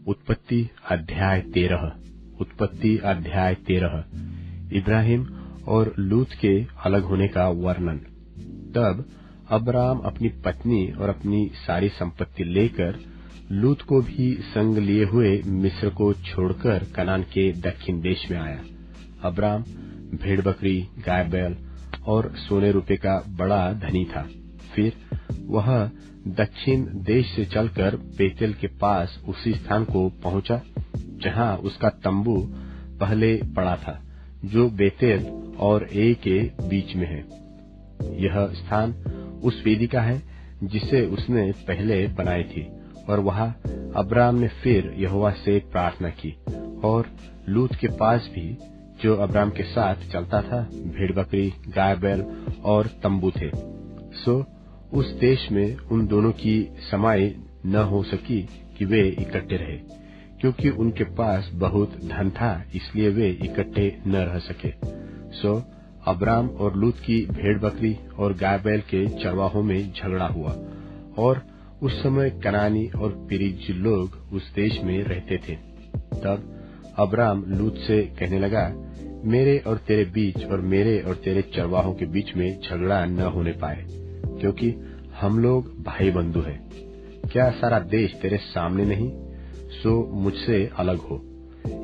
उत्पत्ति अध्याय 13। उत्पत्ति अध्याय 13। इब्राहिम और लूत के अलग होने का वर्णन। तब अब्राम अपनी पत्नी और अपनी सारी संपत्ति लेकर लूत को भी संग लिए हुए मिस्र को छोड़कर कनान के दक्षिण देश में आया। अब्राम भेड़ बकरी, गाय बैल और सोने रुपये का बड़ा धनी था। फिर वह दक्षिण देश से चलकर बेतेल के पास उसी स्थान को पहुंचा जहां उसका तंबू पहले पड़ा था, जो बेतेल और ए के बीच में है। यह स्थान उस वेदी का है जिसे उसने पहले बनाई थी। और वहां अब्राम ने फिर यहोवा से प्रार्थना की। और लूत के पास भी, जो अब्राम के साथ चलता था, भेड़ बकरी, गाय बैल और तंबू थे। सो उस देश में उन दोनों की समाई न हो सकी कि वे इकट्ठे रहे, क्योंकि उनके पास बहुत धन था, इसलिए वे इकट्ठे न रह सके। सो अब्राम और लूत की भेड़ बकरी और गाय बैल के चरवाहों में झगड़ा हुआ। और उस समय कनानी और पेरिज लोग उस देश में रहते थे। तब अब्राम लूत से कहने लगा, मेरे और तेरे बीच और मेरे और तेरे चरवाहों के बीच में झगड़ा न होने पाए, क्योंकि हम लोग भाई बंधु हैं। क्या सारा देश तेरे सामने नहीं? सो मुझसे अलग हो।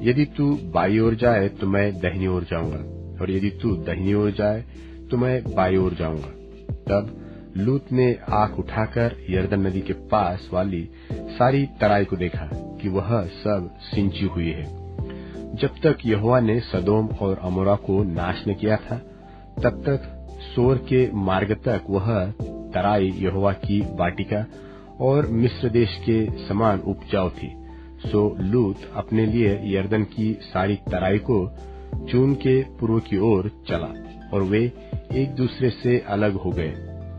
यदि तू बाई ओर जाए तो मैं दाहिनी ओर जाऊंगा, और यदि तू दाहिनी ओर जाए तो मैं बाई ओर जाऊंगा। तब लूत ने आंख उठाकर यरदन नदी के पास वाली सारी तराई को देखा कि वह सब सिंची हुई है। जब तक यहोवा ने सदोम और अमोरा को नाश न किया था, तब तक सोर के मार्ग तक वह तराई यहोवा की वाटिका और मिस्र देश के समान उपजाऊ थी। सो लूत अपने लिए यरदन की सारी तराई को चून के पूर्व की ओर चला, और वे एक दूसरे से अलग हो गए।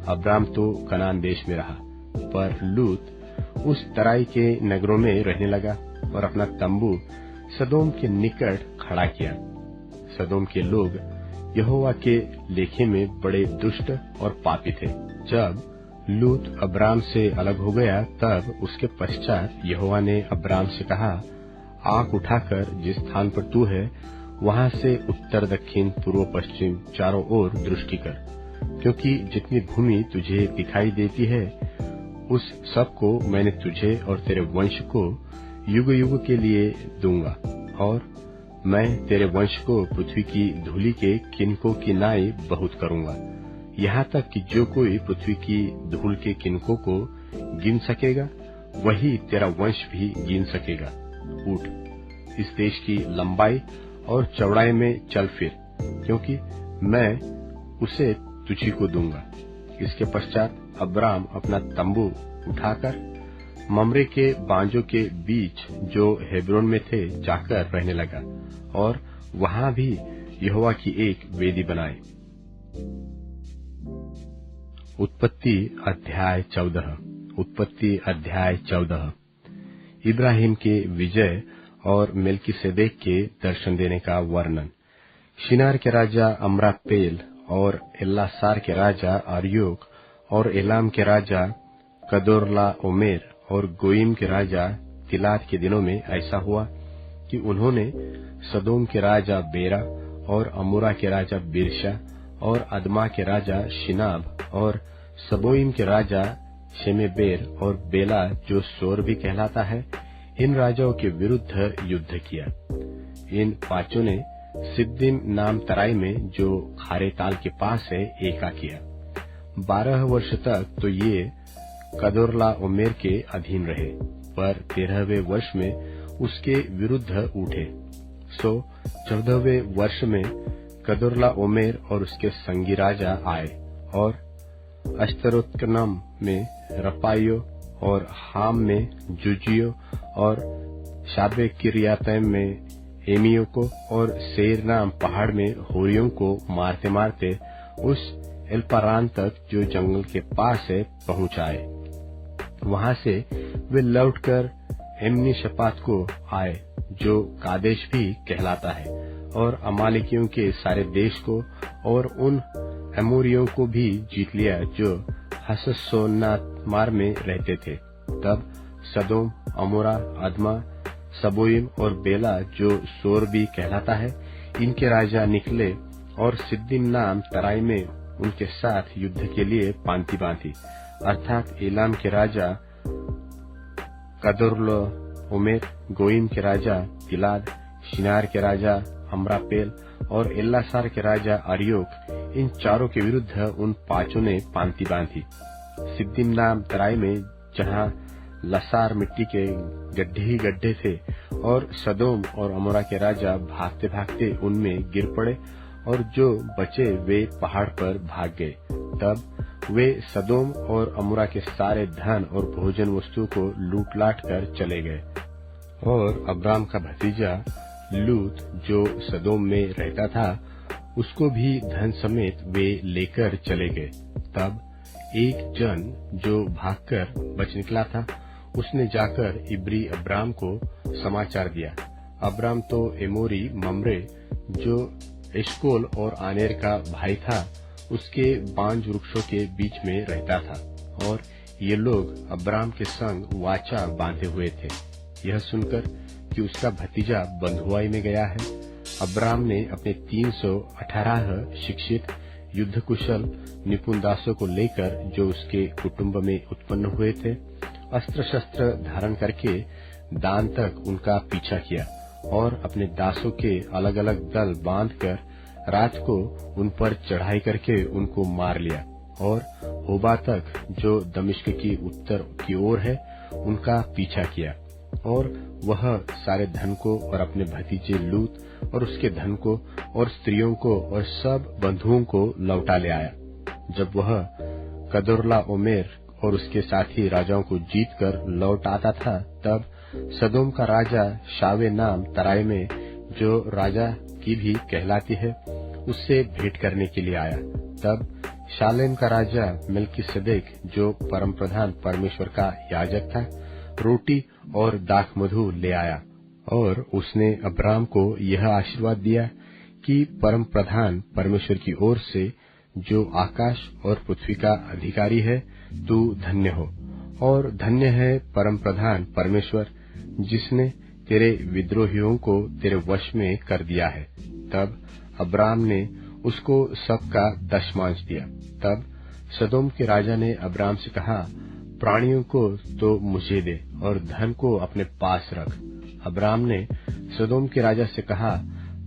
अब्राम तो कनान देश में रहा, पर लूत उस तराई के नगरों में रहने लगा और अपना तंबू सदोम के निकट खड़ा किया। सदोम के लोग यहोवा के लेखे में बड़े दुष्ट और पापी थे। जब लूत अब्राम से अलग हो गया, तब उसके पश्चात यहोवा ने अब्राम से कहा, आंख उठाकर जिस स्थान पर तू है, वहां से उत्तर, दक्षिण, पूर्व, पश्चिम चारों ओर दृष्टि कर, क्योंकि जितनी भूमि तुझे दिखाई देती है, उस सब को मैंने तुझे और तेरे वंश को युग युग के लिए दूंगा। और मैं तेरे वंश को पृथ्वी की धूलि के किनकों की नाई बहुत करूंगा, यहाँ तक कि जो कोई पृथ्वी की धूल के किनकों को गिन सकेगा, वही तेरा वंश भी गिन सकेगा। उठ, इस देश की लंबाई और चौड़ाई में चल फिर, क्योंकि मैं उसे तुझी को दूंगा। इसके पश्चात अब्राम अपना तंबू उठाकर ममरे के बांजों के बीच, जो हेब्रोन में थे, जाकर रहने लगा, और वहां भी यहोवा की एक वेदी बनाई। उत्पत्ति अध्याय 14। उत्पत्ति अध्याय 14। इब्राहिम के विजय और मेल्किसेदेक के दर्शन देने का वर्णन। शिनार के राजा अम्रापेल और एल्लासार के राजा अर्योक और एलाम के राजा कदोरला ओमेर और गोइम के राजा तिलात के दिनों में ऐसा हुआ कि उन्होंने सदोम के राजा बेरा और अमोरा के राजा बिरशा और अदमा के राजा शिनाब और सबोइम के राजा शेमेबेर और बेला, जो सोर भी कहलाता है, इन राजाओं के विरुद्ध युद्ध किया। इन पांचों ने सिद्दीम नाम तराई में, जो खारे ताल के पास है, एका किया। 12 वर्ष तक तो ये कदोरला ओमेर के अधीन रहे, पर 13वें वर्ष में उसके विरुद्ध उठे। सो 14वें वर्ष में कदोरला ओमेर और उसके संगी राजा आए, और अश्तरोत्कनम में रपाइयो और हाम में जुजियो और शाबे किरियातैम में एमियो को और सेर नाम पहाड़ में होरियों को मारते मारते उस एल्पारान तक, जो जंगल के पास है, पहुंचाए। वहां से वे लौटकर एमनी शपात को आए, जो कादेश भी कहलाता है, और अमालिकियों के सारे देश को और उन एमोरियों को भी जीत लिया, जो हससोनातमार में रहते थे। तब सदोम, अमोरा, अदमा, सबोइम और बेला जो सोर भी कहलाता है, इनके राजा निकले और सिद्दीम नाम तराई में उनके साथ युद्ध के लिए पांति बांधी, अर्थात एलाम के राजा कदोर्लाओमेर, गोइम के राजा तिलाद, शिनार के राजा अमरापेल और एल्लासार के राजा अरियोक, इन चारों के विरुद्ध उन पांचों ने पांति बांधी। सिद्दीम नाम तराई में जहां लसार मिट्टी के गड्ढे ही गड्ढे थे और सदोम और अमोरा के राजा भागते भागते उनमें गिर पड़े और जो बचे वे पहाड़ पर भाग गए। तब वे सदोम और अमोरा के सारे धन और भोजन वस्तु को लूट लाट कर चले गए। और अब्राम का भतीजा लूत जो सदोम में रहता था, उसको भी धन समेत वे लेकर चले गए। तब एक जन जो भागकर बच निकला था, उसने जाकर इब्री अब्राम को समाचार दिया। अब्राम तो एमोरी मम्रे जो एशकोल और आनेर का भाई था, उसके बांज वृक्षों के बीच में रहता था, और ये लोग अब्राम के संग वाचा बांधे हुए थे। यह सुनकर कि उसका भतीजा बंधुआई में गया है, अब्राम ने अपने 318 शिक्षित युद्ध कुशल निपुण दासों को लेकर, जो उसके कुटुंब में उत्पन्न हुए थे, अस्त्र शस्त्र धारण करके दान तक उनका पीछा किया और अपने दासों के अलग अलग दल बांधकर रात को उन पर चढ़ाई करके उनको मार लिया और होबा तक, जो दमिश्क की उत्तर की ओर है, उनका पीछा किया। और वह सारे धन को और अपने भतीजे लूत और उसके धन को और स्त्रियों को और सब बंधुओं को लौटा ले आया। जब वह कदोर्लाओमेर और उसके साथी राजाओं को जीतकर लौट आता था, तब सदोम का राजा शावे नाम तराई में, जो राजा की भी कहलाती है, उससे भेंट करने के लिए आया। तब शालेम का राजा मेल्किसेदेक, जो परम प्रधान परमेश्वर का याजक था, रोटी और दाख मधु ले आया और उसने अब्राम को यह आशीर्वाद दिया कि परम प्रधान परमेश्वर की ओर से, जो आकाश और पृथ्वी का अधिकारी है, तू धन्य हो, और धन्य है परम प्रधान परमेश्वर, जिसने तेरे विद्रोहियों को तेरे वश में कर दिया है। तब अब्राम ने उसको सबका दशमांश दिया। तब सदोम के राजा ने अब्राम से कहा, प्राणियों को तो मुझे दे और धन को अपने पास रख। अब्राम ने सदोम के राजा से कहा,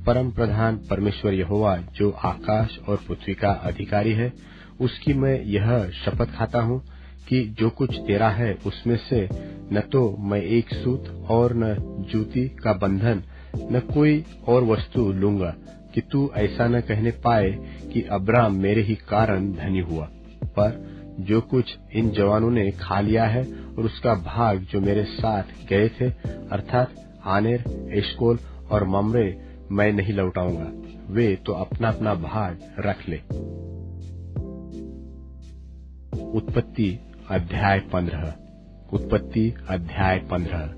परम प्रधान परमेश्वर यहोवा, जो आकाश और पृथ्वी का अधिकारी है, उसकी मैं यह शपथ खाता हूँ कि जो कुछ तेरा है उसमें से न तो मैं एक सूत और न जूती का बंधन, न कोई और वस्तु लूंगा, कि तू ऐसा न कहने पाए कि अब्राम मेरे ही कारण धनी हुआ। पर जो कुछ इन जवानों ने खा लिया है और उसका भाग जो मेरे साथ गए थे, अर्थात आनेर, एशकोल और मम्रे, मैं नहीं लौटाऊंगा। वे तो अपना अपना भाग रख ले। उत्पत्ति अध्याय 15। उत्पत्ति अध्याय 15।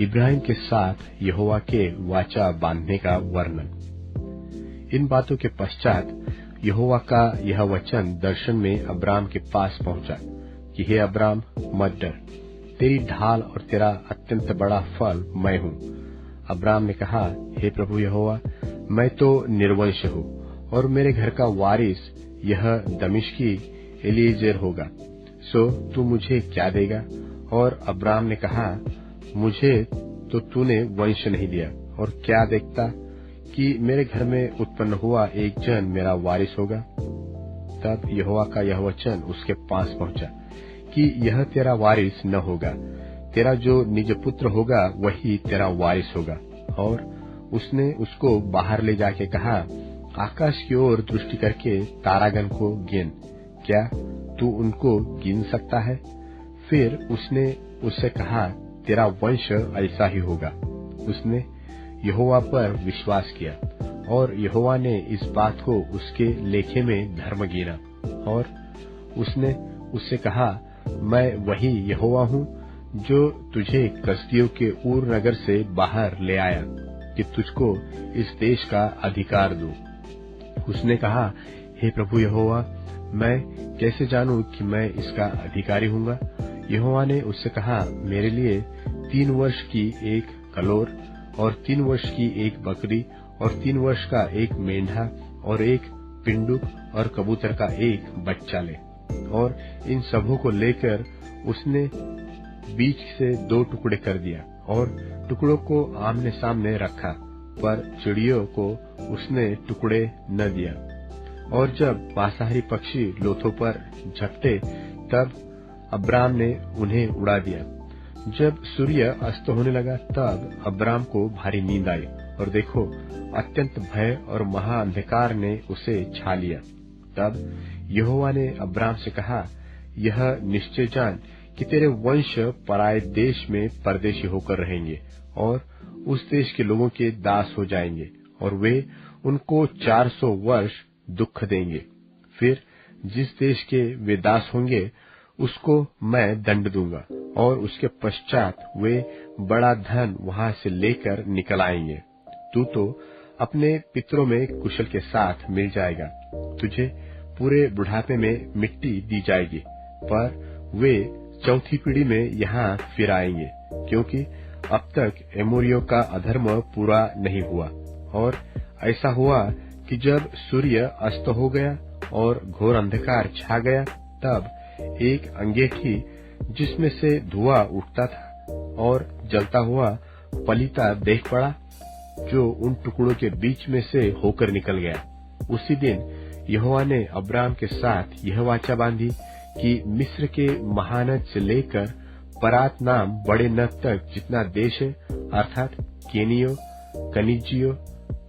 इब्राहिम के साथ यहोवा के वाचा बांधने का वर्णन। इन बातों के पश्चात यहोवा का यह वचन दर्शन में अब्राम के पास पहुंचा कि हे अब्राम, मत डर, तेरी ढाल और तेरा अत्यंत बड़ा फल मैं हूँ। अब्राम ने कहा, हे प्रभु यहोवा, मैं तो निर्वंश हूँ और मेरे घर का वारिस यह दमिश्की एलीजेर होगा, सो तू मुझे क्या देगा? और अब्राम ने कहा, मुझे तो तूने वंश नहीं दिया, और क्या देखता कि मेरे घर में उत्पन्न हुआ एक जन मेरा वारिस होगा। तब यहोवा का यह वचन उसके पास पहुंचा कि यह तेरा वारिस न होगा, तेरा जो निज पुत्र होगा वही तेरा वारिस होगा। और उसने उसको बाहर ले जाके कहा, आकाश की ओर दृष्टि करके तारागण को गिन, क्या तू उनको गिन सकता है? फिर उसने उससे कहा, तेरा वंश ऐसा ही होगा। उसने यहोवा पर विश्वास किया और यहोवा ने इस बात को उसके लेखे में धर्म गिना। और उसने उससे कहा, मैं वही यहोवा हूँ जो तुझे कसदियों के ऊर नगर से बाहर ले आया कि तुझको इस देश का अधिकार दूं। उसने कहा, हे प्रभु यहोवा, मैं कैसे जानूं कि मैं इसका अधिकारी हूँगा? यहोवा ने उससे कहा, मेरे लिए 3 वर्ष की एक कलोर और 3 वर्ष की एक बकरी और 3 वर्ष का एक मेंढा और एक पिंडुक और कबूतर का एक बच्चा ले। और इन सबों को लेकर उसने बीच से 2 टुकड़े कर दिया और टुकड़ों को आमने सामने रखा, पर चिड़ियों को उसने टुकड़े न दिया। और जब मांसाहारी पक्षी लोथों पर झपटे तब अब्राम ने उन्हें उड़ा दिया। जब सूर्य अस्त होने लगा तब अब्राम को भारी नींद आई और देखो अत्यंत भय और महा अंधकार ने उसे छा लिया। तब यहोवा ने अब्राम से कहा, यह निश्चय जान कि तेरे वंश पराये देश में परदेशी होकर रहेंगे और उस देश के लोगों के दास हो जाएंगे और वे उनको 400 वर्ष दुख देंगे। फिर जिस देश के वे दास होंगे उसको मैं दंड दूंगा और उसके पश्चात वे बड़ा धन वहां से लेकर निकल आएंगे। तू तो अपने पितरों में कुशल के साथ मिल जाएगा। तुझे पूरे बुढ़ापे में मिट्टी दी जाएगी, पर वे 4थी पीढ़ी में यहाँ फिर आएंगे, क्योंकि अब तक एमोरियों का अधर्म पूरा नहीं हुआ। और ऐसा हुआ कि जब सूर्य अस्त हो गया और घोर अंधकार छा गया, तब एक अंगीठी जिसमें से धुआं उठता था और जलता हुआ पलीता देख पड़ा, जो उन टुकड़ों के बीच में से होकर निकल गया। उसी दिन यहोवा ने अब्राम के साथ यह वाचा बांधी कि मिस्र के महानद से लेकर परात नाम बड़े नद तक जितना देश है, अर्थात केनियो, कनिजियो,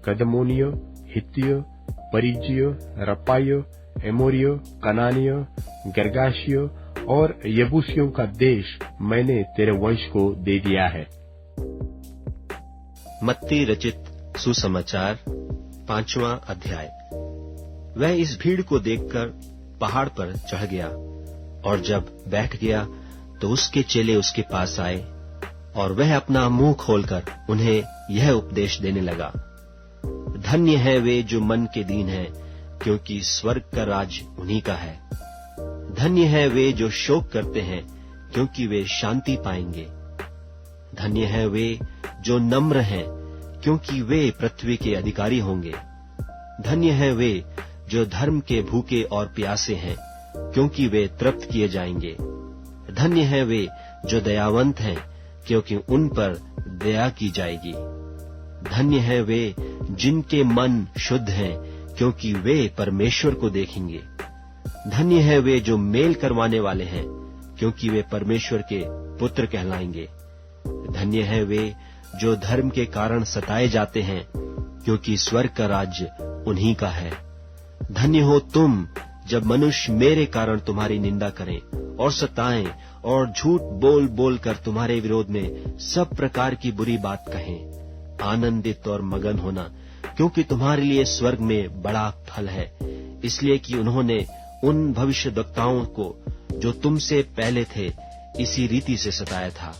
कदमोनियो, हित्तियो, परिजियो, रपाइयो, एमोरियो, कनानियो, गर्गाशियो और यबूसियों का देश मैंने तेरे वंश को दे दिया है। मत्ती रचित सुसमाचार 5वां अध्याय। वह इस भीड़ को देखकर पहाड़ पर चढ़ गया और जब बैठ गया तो उसके चेले उसके पास आए और वह अपना मुंह खोलकर उन्हें यह उपदेश देने लगा, धन्य है वे जो मन के दीन हैं, क्योंकि स्वर्ग का राज उन्हीं का है। धन्य है वे जो शोक करते हैं, क्योंकि वे शांति पाएंगे। धन्य है वे जो नम्र हैं, क्योंकि वे पृथ्वी के अधिकारी होंगे। धन्य है वे जो धर्म के भूखे और प्यासे हैं, क्योंकि वे तृप्त किए जाएंगे। धन्य है वे जो दयावंत हैं, क्योंकि उन पर दया की जाएगी। धन्य है वे जिनके मन शुद्ध हैं, क्योंकि वे परमेश्वर को देखेंगे। धन्य है वे जो मेल करवाने वाले हैं, क्योंकि वे परमेश्वर के पुत्र कहलाएंगे। धन्य है वे जो धर्म के कारण सताए जाते हैं, क्योंकि स्वर्ग का राज्य उन्हीं का है। धन्य हो तुम जब मनुष्य मेरे कारण तुम्हारी निंदा करें और सताएं और झूठ बोल बोल कर तुम्हारे विरोध में सब प्रकार की बुरी बात कहें। आनंदित और मगन होना, क्योंकि तुम्हारे लिए स्वर्ग में बड़ा फल है, इसलिए कि उन्होंने उन भविष्यद्वक्ताओं को जो तुमसे पहले थे इसी रीति से सताया था।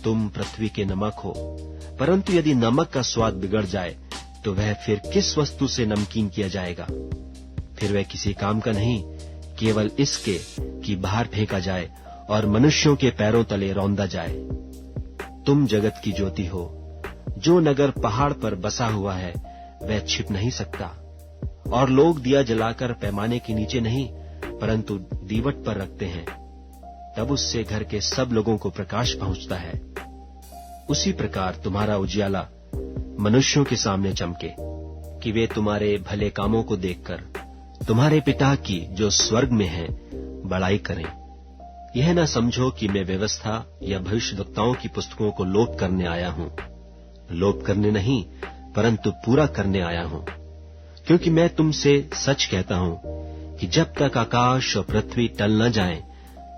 तुम पृथ्वी के नमक हो, परंतु यदि नमक का स्वाद बिगड़ जाए तो वह फिर किस वस्तु से नमकीन किया जाएगा? फिर वह किसी काम का नहीं, केवल इसके कि बाहर फेंका जाए और मनुष्यों के पैरों तले रौंदा जाए। तुम जगत की ज्योति हो। जो नगर पहाड़ पर बसा हुआ है वह छिप नहीं सकता, और लोग दिया जलाकर पैमाने के नीचे नहीं परंतु दीवट पर रखते हैं, तब उससे घर के सब लोगों को प्रकाश पहुंचता है। उसी प्रकार तुम्हारा उजियाला मनुष्यों के सामने चमके, कि वे तुम्हारे भले कामों को देखकर तुम्हारे पिता की जो स्वर्ग में है बड़ाई करें। यह न समझो कि मैं व्यवस्था या भविष्यद्वक्ताओं की पुस्तकों को लोप करने आया हूं। लोप करने नहीं परंतु पूरा करने आया हूं, क्योंकि मैं तुमसे सच कहता हूं कि जब तक आकाश और पृथ्वी टल न जाएं,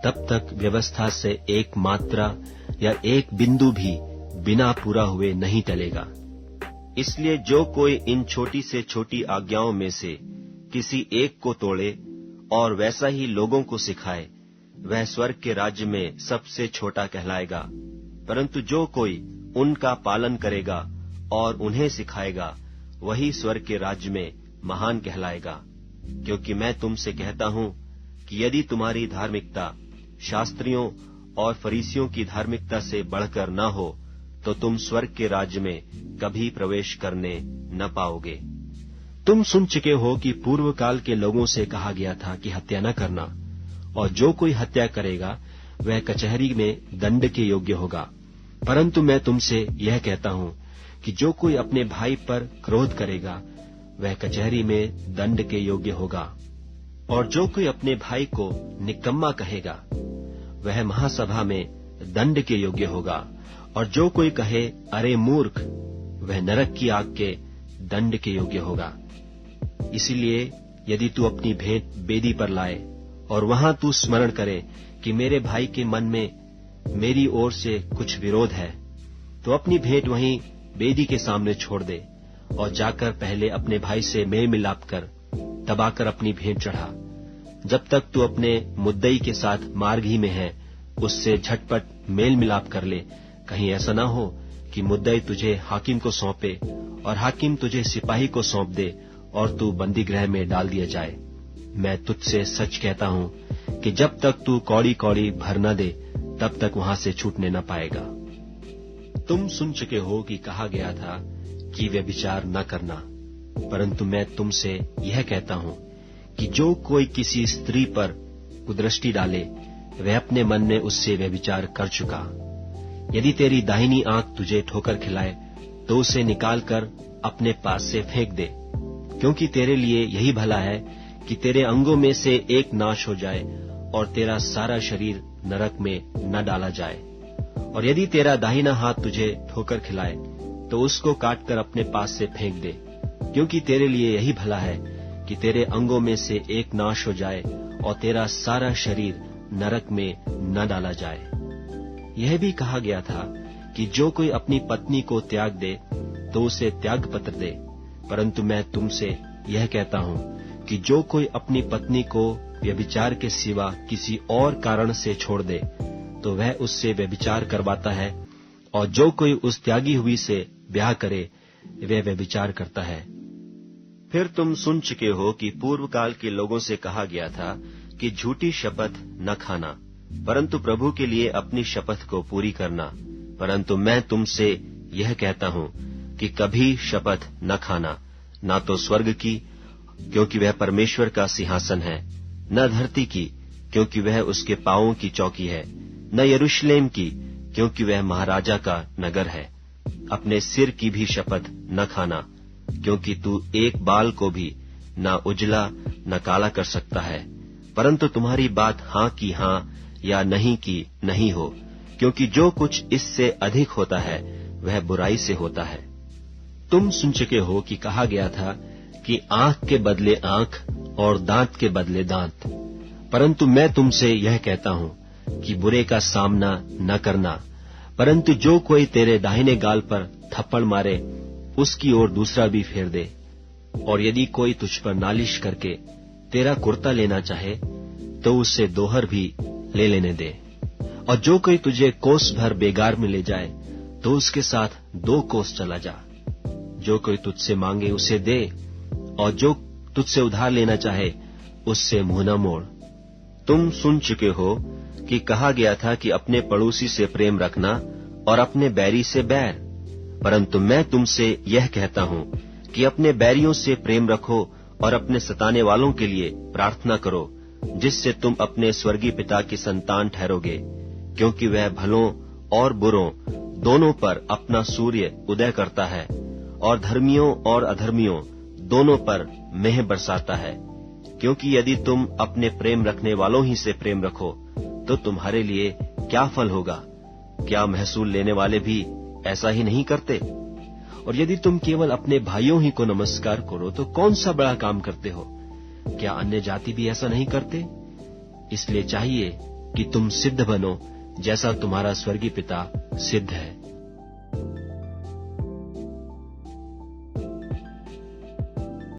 तब तक व्यवस्था से एक मात्रा या एक बिंदु भी बिना पूरा हुए नहीं टलेगा। इसलिए जो कोई इन छोटी से छोटी आज्ञाओं में से किसी एक को तोड़े और वैसा ही लोगों को सिखाए, वह स्वर्ग के राज्य में सबसे छोटा कहलाएगा। परंतु जो कोई उनका पालन करेगा और उन्हें सिखाएगा, वही स्वर्ग के राज्य में महान कहलाएगा। क्योंकि मैं तुमसे कहता हूं कि यदि तुम्हारी धार्मिकता शास्त्रियों और फरीसियों की धार्मिकता से बढ़कर न हो, तो तुम स्वर्ग के राज्य में कभी प्रवेश करने न पाओगे। तुम सुन चुके हो कि पूर्व काल के लोगों से कहा गया था कि हत्या न करना, और जो कोई हत्या करेगा वह कचहरी में दंड के योग्य होगा। परंतु मैं तुमसे यह कहता हूं कि जो कोई अपने भाई पर क्रोध करेगा वह कचहरी में दंड के योग्य होगा। और जो कोई अपने भाई को निकम्मा कहेगा वह महासभा में दंड के योग्य होगा। और जो कोई कहे अरे मूर्ख, वह नरक की आग के दंड के योग्य होगा। इसीलिए यदि तू अपनी भेंट वेदी पर लाए और वहां तू स्मरण करे कि मेरे भाई के मन में मेरी ओर से कुछ विरोध है, तो अपनी भेंट वहीं वेदी के सामने छोड़ दे और जाकर पहले अपने भाई से मेल मिलाप कर तब आकर अपनी भेंट चढ़ा। जब तक तू अपने मुद्दई के साथ मार्ग ही में है, उससे झटपट मेल मिलाप कर ले। कहीं ऐसा ना हो कि मुद्दई तुझे हाकिम को सौंपे और हाकिम तुझे सिपाही को सौंप दे और तू बंदी गृह में डाल दिया जाए। मैं तुझसे सच कहता हूं कि जब तक तू कौड़ी कौड़ी भर न दे तब तक वहां से छूटने न पाएगा। तुम सुन चुके हो कि कहा गया था कि व्यभिचार न करना, परंतु मैं तुमसे यह कहता हूं कि जो कोई किसी स्त्री पर कुदृष्टि डाले वह अपने मन में उससे व्यभिचार कर चुका। यदि तेरी दाहिनी आंख तुझे ठोकर खिलाए तो उसे निकालकर अपने पास से फेंक दे, क्योंकि तेरे लिए यही भला है कि तेरे अंगों में से एक नाश हो जाए और तेरा सारा शरीर नरक में न डाला जाए। और यदि तेरा दाहिना हाथ तुझे ठोकर खिलाए तो उसको काटकर अपने पास से फेंक दे, क्योंकि तेरे लिए यही भला है कि तेरे अंगों में से एक नाश हो जाए और तेरा सारा शरीर नरक में न डाला जाए। यह भी कहा गया था कि जो कोई अपनी पत्नी को त्याग दे तो उसे त्याग पत्र दे, परंतु मैं तुमसे यह कहता हूं कि जो कोई अपनी पत्नी को व्यभिचार के सिवा किसी और कारण से छोड़ दे तो वह उससे व्यभिचार करवाता है, और जो कोई उस त्यागी हुई से ब्याह करे वह व्यभिचार करता है। फिर तुम सुन चुके हो कि पूर्व काल के लोगों से कहा गया था कि झूठी शपथ न खाना, परंतु प्रभु के लिए अपनी शपथ को पूरी करना। परंतु मैं तुमसे यह कहता हूं कि कभी शपथ न खाना, ना तो स्वर्ग की, क्योंकि वह परमेश्वर का सिंहासन है, न धरती की, क्योंकि वह उसके पांवों की चौकी है, न यरूशलेम की, क्योंकि वह महाराजा का नगर है। अपने सिर की भी शपथ न खाना, क्योंकि तू एक बाल को भी न उजला न काला कर सकता है। परंतु तुम्हारी बात हां की हां या नहीं की नहीं हो, क्योंकि जो कुछ इससे अधिक होता है वह बुराई से होता है। तुम सुन चुके हो कि कहा गया था कि आंख के बदले आंख और दांत के बदले दांत, परंतु मैं तुमसे यह कहता हूं कि बुरे का सामना न करना, परंतु जो कोई तेरे दाहिने गाल पर थप्पड़ मारे उसकी ओर दूसरा भी फेर दे। और यदि कोई तुझ पर नालिश करके तेरा कुर्ता लेना चाहे तो उससे दोहर भी ले लेने दे। और जो कोई तुझे कोस भर बेगार में ले जाए तो उसके साथ 2 कोस चला जा। जो कोई तुझसे मांगे उसे दे, और जो तुझसे उधार लेना चाहे उससे मुंह न मोड़। तुम सुन चुके हो कि कहा गया था कि अपने पड़ोसी से प्रेम रखना और अपने बैरी से बैर, परंतु मैं तुमसे यह कहता हूं कि अपने बैरियों से प्रेम रखो और अपने सताने वालों के लिए प्रार्थना करो, जिससे तुम अपने स्वर्गीय पिता की संतान ठहरोगे, क्योंकि वह भलों और बुरों दोनों पर अपना सूर्य उदय करता है और धर्मियों और अधर्मियों दोनों पर मेह बरसाता है। क्योंकि यदि तुम अपने प्रेम रखने वालों ही से प्रेम रखो तो तुम्हारे लिए क्या फल होगा? क्या महसूल लेने वाले भी ऐसा ही नहीं करते? और यदि तुम केवल अपने भाइयों ही को नमस्कार करो तो कौन सा बड़ा काम करते हो? क्या अन्य जाति भी ऐसा नहीं करते? इसलिए चाहिए कि तुम सिद्ध बनो जैसा तुम्हारा स्वर्गीय पिता सिद्ध है।